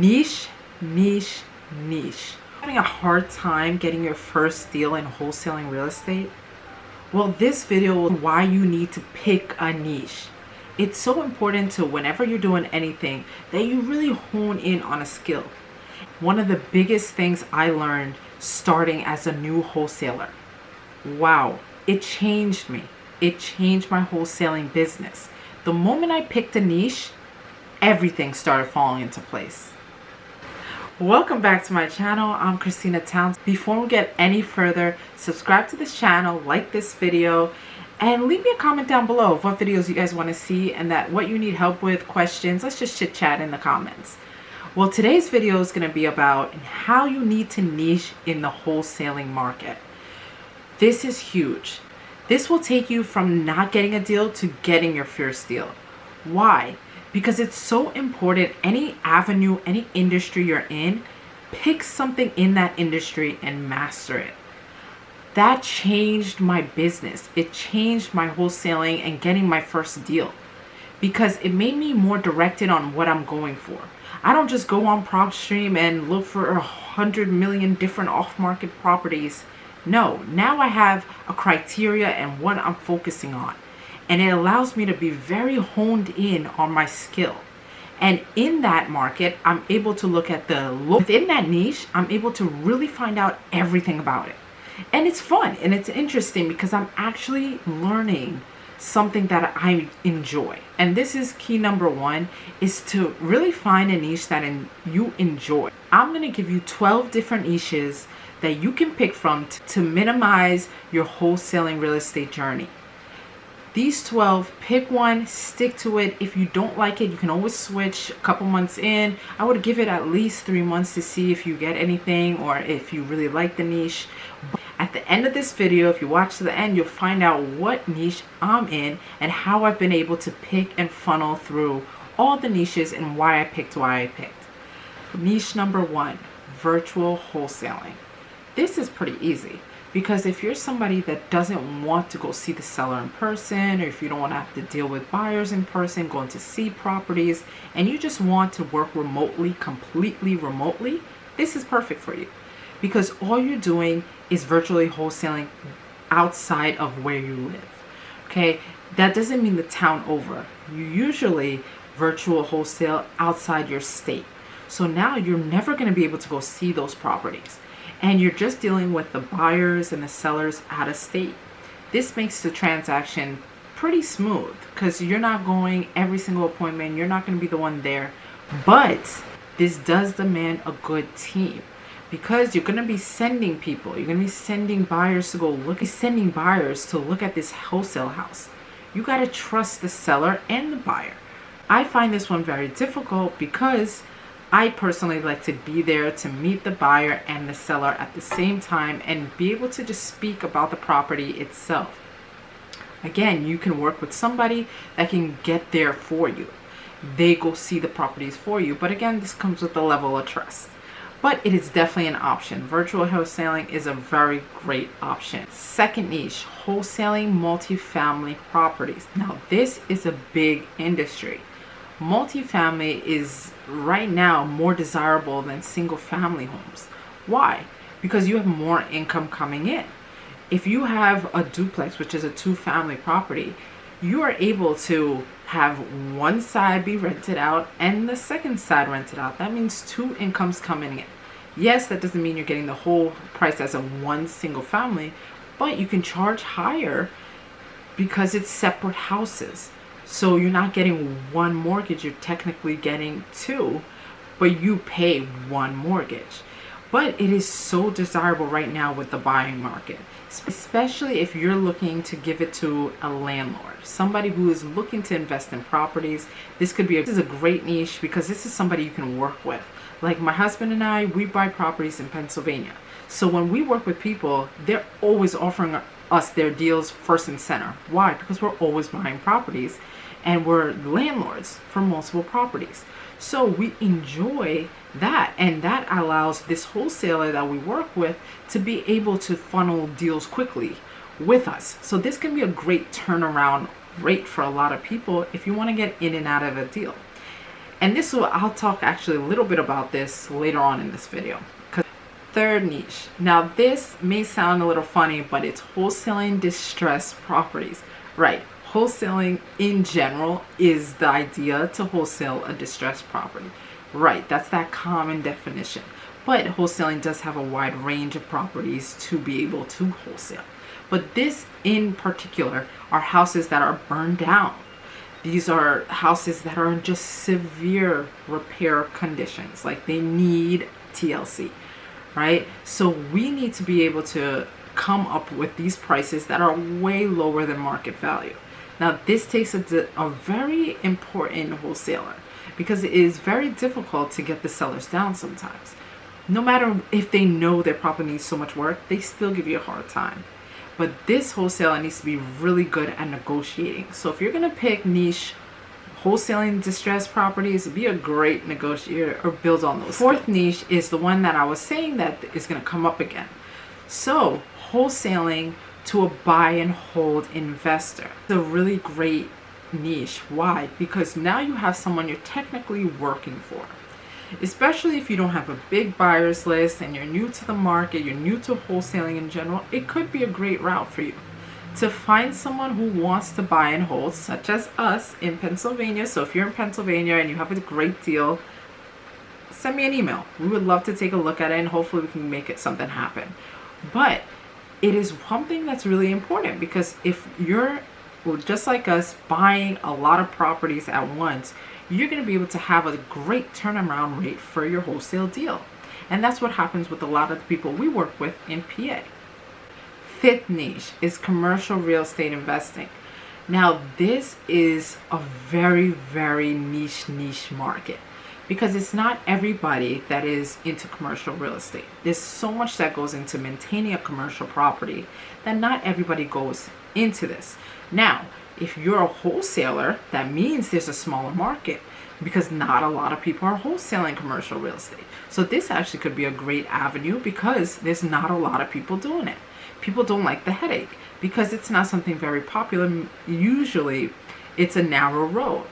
Niche, niche, niche. Having a hard time getting your first deal in wholesaling real estate? Well, this video is why you need to pick a niche. It's so important to whenever you're doing anything that you really hone in on a skill. One of the biggest things I learned starting as a new wholesaler. Wow, it changed me. It changed my wholesaling business. The moment I picked a niche, everything started falling into place. Welcome back to my channel. I'm Christina Towns. Before we get any further, subscribe to this channel, like this video, and leave me a comment down below of what videos you guys want to see and that what you need help with, questions. Let's just chit chat in the comments. Well, today's video is going to be about how you need to niche in the wholesaling market. This is huge. This will take you from not getting a deal to getting your first deal. Why? Because it's so important. Any avenue, any industry you're in, pick something in that industry and master it. That changed my business. It changed my wholesaling and getting my first deal because it made me more directed on what I'm going for. I don't just go on PropStream and look for 100 million different off-market properties. No, now I have a criteria and what I'm focusing on. And it allows me to be very honed in on my skill. And in that market, I'm able to look at within that niche, I'm able to really find out everything about it. And it's fun and it's interesting because I'm actually learning something that I enjoy. And this is key number one, is to really find a niche that you enjoy. I'm going to give you 12 different niches that you can pick from to minimize your wholesaling real estate journey. These 12, pick one, stick to it. If you don't like it, you can always switch a couple months in. I would give it at least 3 months to see if you get anything or if you really like the niche. But at the end of this video, if you watch to the end, you'll find out what niche I'm in and how I've been able to pick and funnel through all the niches and why I picked. Niche number one, virtual wholesaling. This is pretty easy. Because if you're somebody that doesn't want to go see the seller in person, or if you don't want to have to deal with buyers in person, going to see properties, and you just want to work remotely, completely remotely, this is perfect for you. Because all you're doing is virtually wholesaling outside of where you live. Okay, that doesn't mean the town over. You usually virtual wholesale outside your state. So now you're never going to be able to go see those properties. And you're just dealing with the buyers and the sellers out of state. This makes the transaction pretty smooth because you're not going every single appointment. You're not going to be the one there. But this does demand a good team because you're going to be sending people. You're going to be sending buyers to go look at this wholesale house. You got to trust the seller and the buyer. I find this one very difficult because I personally like to be there to meet the buyer and the seller at the same time and be able to just speak about the property itself. Again, you can work with somebody that can get there for you. They go see the properties for you. But again, this comes with a level of trust. But it is definitely an option. Virtual wholesaling is a very great option. Second niche, wholesaling multifamily properties. Now, this is a big industry. Multifamily is right now more desirable than single family homes. Why? Because you have more income coming in. If you have a duplex, which is a 2-family property, you are able to have one side be rented out and the second side rented out. That means 2 incomes coming in. Yes, that doesn't mean you're getting the whole price as a one single family, but you can charge higher because it's separate houses. So you're not getting one mortgage, you're technically getting 2, but you pay 1 mortgage. But it is so desirable right now with the buying market, especially if you're looking to give it to a landlord, somebody who is looking to invest in properties. This is a great niche because this is somebody you can work with. Like my husband and I, we buy properties in Pennsylvania. So when we work with people, they're always offering us their deals first and center. Why? Because we're always buying properties and we're landlords for multiple properties. So we enjoy that, and that allows this wholesaler that we work with to be able to funnel deals quickly with us. So this can be a great turnaround rate for a lot of people if you want to get in and out of a deal. And I'll talk actually a little bit about this later on in this video. Third niche. Now this may sound a little funny, but it's wholesaling distressed properties. Right. Wholesaling in general is the idea to wholesale a distressed property. Right. That's that common definition. But wholesaling does have a wide range of properties to be able to wholesale. But this in particular are houses that are burned down. These are houses that are in just severe repair conditions, like they need TLC, right? So we need to be able to come up with these prices that are way lower than market value. Now, this takes a very important wholesaler because it is very difficult to get the sellers down sometimes. No matter if they know their property needs so much work, they still give you a hard time. But this wholesaler needs to be really good at negotiating. So if you're going to pick niche wholesaling distressed properties, be a great negotiator or build on those. Fourth niche is the one that I was saying that is going to come up again. So wholesaling to a buy and hold investor. It's a really great niche. Why? Because now you have someone you're technically working for. Especially if you don't have a big buyers list and you're new to the market, you're new to wholesaling in general, it could be a great route for you to find someone who wants to buy and hold, such as us in Pennsylvania. So if you're in Pennsylvania and you have a great deal, send me an email. We would love to take a look at it and hopefully we can make it something happen. But it is something that's really important because if you're just like us buying a lot of properties at once, you're going to be able to have a great turnaround rate for your wholesale deal. And that's what happens with a lot of the people we work with in PA. Fifth niche is commercial real estate investing. Now, this is a very, very niche market because it's not everybody that is into commercial real estate. There's so much that goes into maintaining a commercial property that not everybody goes into this. Now, if you're a wholesaler, that means there's a smaller market because not a lot of people are wholesaling commercial real estate. So this actually could be a great avenue because there's not a lot of people doing it. People don't like the headache because it's not something very popular. Usually it's a narrow road.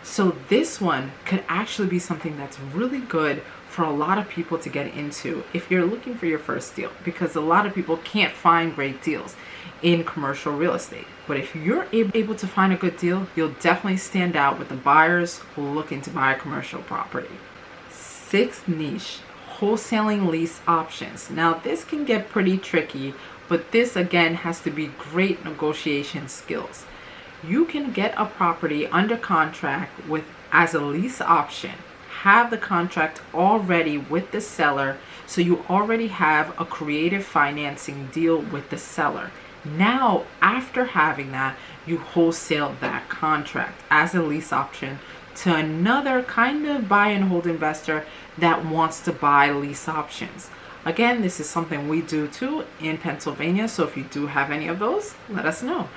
So this one could actually be something that's really good for a lot of people to get into if you're looking for your first deal, because a lot of people can't find great deals in commercial real estate. But if you're able to find a good deal, you'll definitely stand out with the buyers who are looking to buy a commercial property. Sixth niche, wholesaling lease options. Now this can get pretty tricky, but this again has to be great negotiation skills. You can get a property under contract with as a lease option, have the contract already with the seller, so you already have a creative financing deal with the seller. Now, after having that, you wholesale that contract as a lease option to another kind of buy and hold investor that wants to buy lease options. Again, this is something we do too in Pennsylvania, so if you do have any of those, let us know.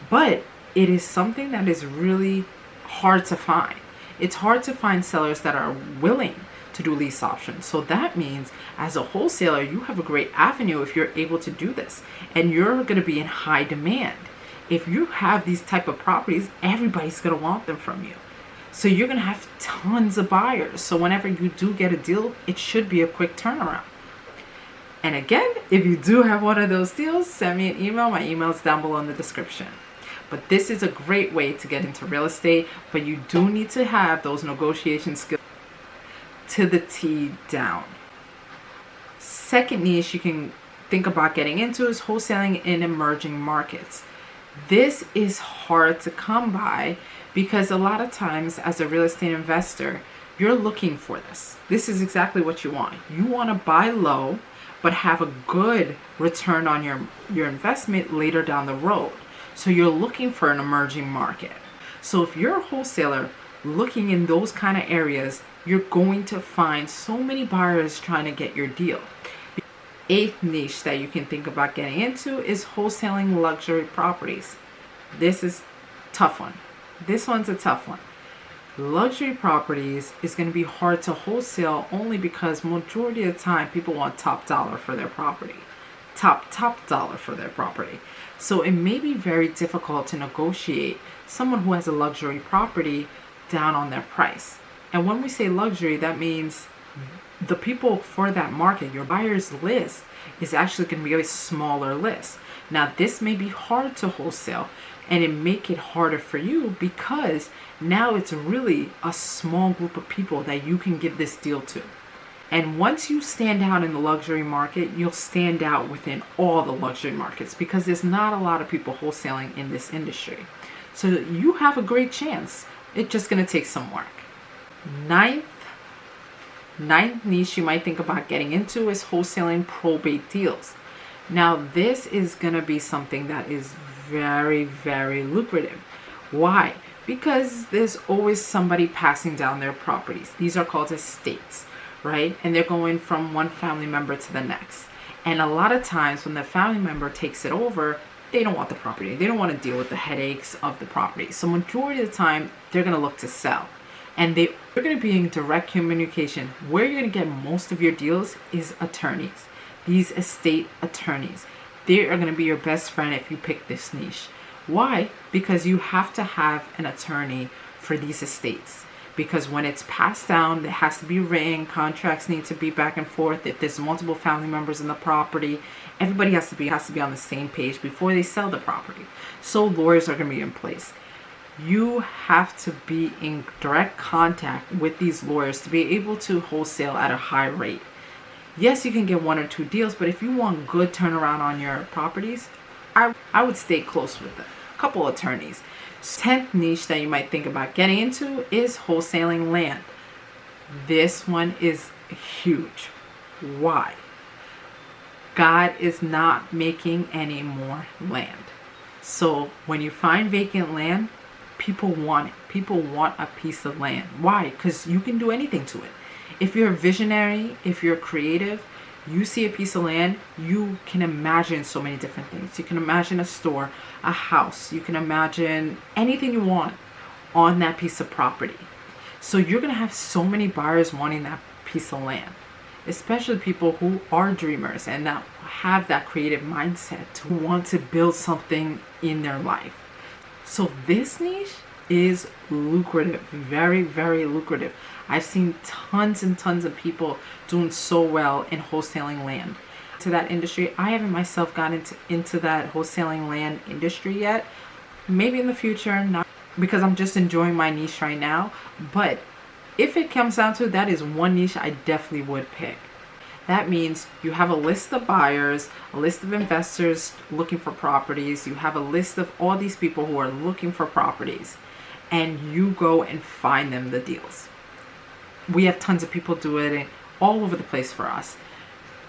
But it is something that is really hard to find. It's hard to find sellers that are willing to do lease options. So that means as a wholesaler, you have a great avenue if you're able to do this, and you're going to be in high demand. If you have these type of properties, everybody's going to want them from you. So you're going to have tons of buyers. So whenever you do get a deal, it should be a quick turnaround. And again, if you do have one of those deals, send me an email. My email is down below in the description. But this is a great way to get into real estate, but you do need to have those negotiation skills to the T down. Second niche you can think about getting into is wholesaling in emerging markets. This is hard to come by because a lot of times as a real estate investor, you're looking for this. This is exactly what you want. You want to buy low, but have a good return on your investment later down the road. So you're looking for an emerging market. So if you're a wholesaler looking in those kind of areas, you're going to find so many buyers trying to get your deal. Eighth niche that you can think about getting into is wholesaling luxury properties. This is a tough one. This one's a tough one. Luxury properties is going to be hard to wholesale only because majority of the time people want top dollar for their property. Top dollar for their property. So it may be very difficult to negotiate someone who has a luxury property down on their price. And when we say luxury, that means the people for that market, your buyer's list, is actually going to be a smaller list. Now, this may be hard to wholesale, and it make it harder for you because now it's really a small group of people that you can give this deal to. And once you stand out in the luxury market, you'll stand out within all the luxury markets because there's not a lot of people wholesaling in this industry. So you have a great chance. It's just going to take some work. Ninth niche you might think about getting into is wholesaling probate deals. Now, this is going to be something that is very, very lucrative. Why? Because there's always somebody passing down their properties. These are called estates, right? And they're going from one family member to the next. And a lot of times when the family member takes it over, they don't want the property. They don't want to deal with the headaches of the property. So majority of the time, they're going to look to sell. And they're going to be in direct communication. Where you're going to get most of your deals is attorneys. These estate attorneys. They are going to be your best friend if you pick this niche. Why? Because you have to have an attorney for these estates. Because when it's passed down, it has to be written, contracts need to be back and forth. If there's multiple family members in the property, everybody has to be on the same page before they sell the property. So lawyers are going to be in place. You have to be in direct contact with these lawyers to be able to wholesale at a high rate. Yes, you can get 1 or 2 deals, but if you want good turnaround on your properties, I would stay close with a couple attorneys. 10th niche that you might think about getting into is wholesaling land. This one is huge. Why? God is not making any more land. So when you find vacant land, people want it. People want a piece of land. Why? Because you can do anything to it. If you're a visionary, if you're creative, you see a piece of land, you can imagine so many different things. You can imagine a store, a house. You can imagine anything you want on that piece of property. So you're going to have so many buyers wanting that piece of land, especially people who are dreamers and that have that creative mindset to want to build something in their life. So this niche is lucrative, very, very lucrative. I've seen tons and tons of people doing so well in wholesaling land. To that industry, I haven't myself gotten into that wholesaling land industry yet. Maybe in the future, not because I'm just enjoying my niche right now. But if it comes down to it, that is one niche I definitely would pick. That means you have a list of buyers, a list of investors looking for properties. You have a list of all these people who are looking for properties, and you go and find them the deals. We have tons of people do it all over the place for us.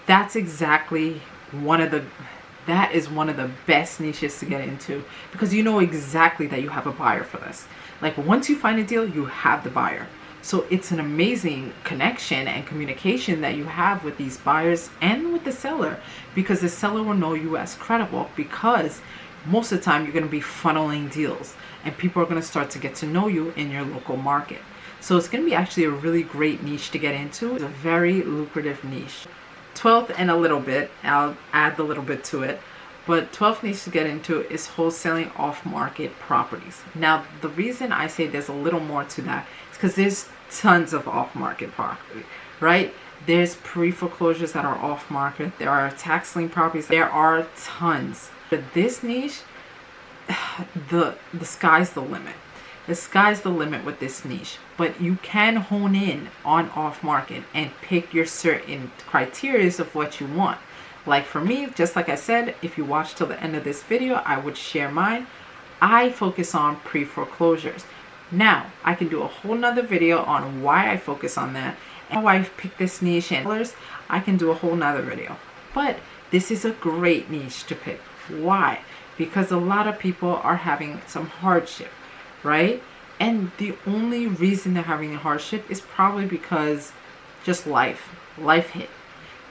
That's exactly that is one of the best niches to get into because you know exactly that you have a buyer for this. Like once you find a deal, you have the buyer. So it's an amazing connection and communication that you have with these buyers and with the seller, because the seller will know you as credible, because most of the time you're going to be funneling deals and people are going to start to get to know you in your local market. So it's going to be actually a really great niche to get into. It's a very lucrative niche. 12th and a little bit, I'll add a little bit to it, but 12th niche to get into is wholesaling off-market properties. Now, the reason I say there's a little more to that is because there's tons of off-market property, right? There's pre-foreclosures that are off-market. There are tax lien properties. There are tons. But this niche, the sky's the limit. The sky's the limit with this niche, but you can hone in on off-market and pick your certain criteria of what you want. Like for me, just like I said, if you watch till the end of this video, I would share mine. I focus on pre-foreclosures. Now, I can do a whole nother video on why I focus on that and why I picked this niche, and I can do a whole nother video. But this is a great niche to pick. Why? Because a lot of people are having some hardship, right? And the only reason they're having a hardship is probably because just life hit,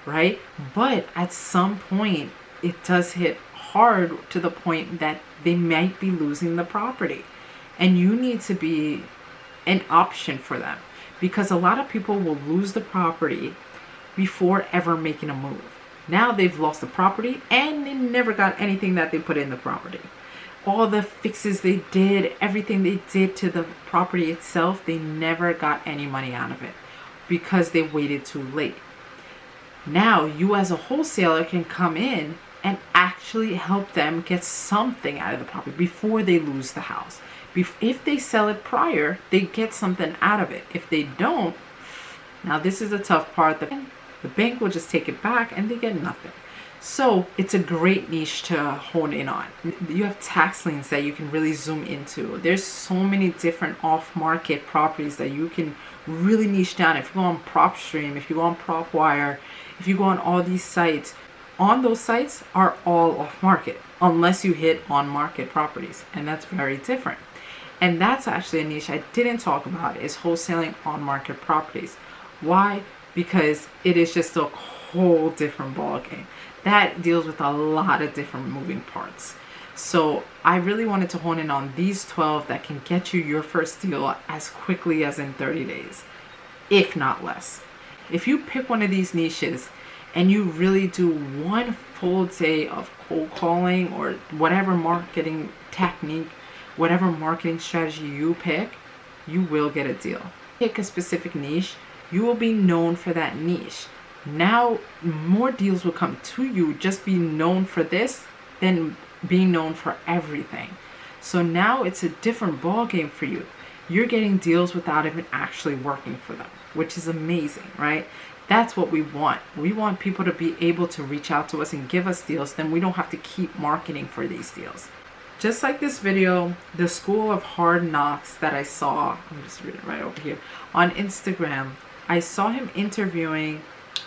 right? But at some point, it does hit hard to the point that they might be losing the property. And you need to be an option for them, because a lot of people will lose the property before ever making a move. Now they've lost the property and they never got anything that they put in the property. all the fixes they did, everything they did to the property itself, they never got any money out of it because they waited too late. Now you as a wholesaler can come in and actually help them get something out of the property before they lose the house. If they sell it prior, they get something out of it. If they don't, now this is the tough part, the bank will just take it back and they get nothing. So it's a great niche to hone in on. You have tax liens that you can really zoom into. There's so many different off-market properties that you can really niche down. If you go on PropStream, if you go on PropWire, if you go on all these sites, on those sites are all off-market unless you hit on-market properties, and that's very different. And that's actually a niche I didn't talk about, is wholesaling on-market properties. Why? Because it is just a whole different ballgame. That deals with a lot of different moving parts. So I really wanted to hone in on these 12 that can get you your first deal as quickly as in 30 days, if not less. If you pick one of these niches and you really do one full day of cold calling or whatever marketing technique, whatever marketing strategy you pick, you will get a deal. Pick a specific niche, you will be known for that niche. Now more deals will come to you just being known for this than being known for everything. So now it's a different ball game for you. You're getting deals without even actually working for them, which is amazing, right? That's what we want. We want people to be able to reach out to us and give us deals, then we don't have to keep marketing for these deals. Just like this video, the School of Hard Knocks that I saw, I'm just reading right over here, on Instagram, I saw him interviewing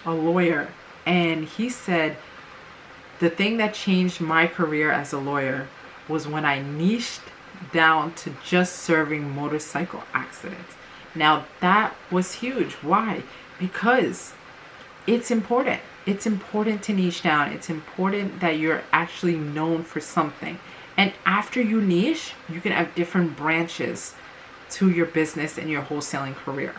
a lawyer, and he said, the thing that changed my career as a lawyer was when I niched down to just serving motorcycle accidents. Now that was huge. Why? Because it's important. It's important to niche down. It's important that you're actually known for something. And after you niche, you can have different branches to your business and your wholesaling career.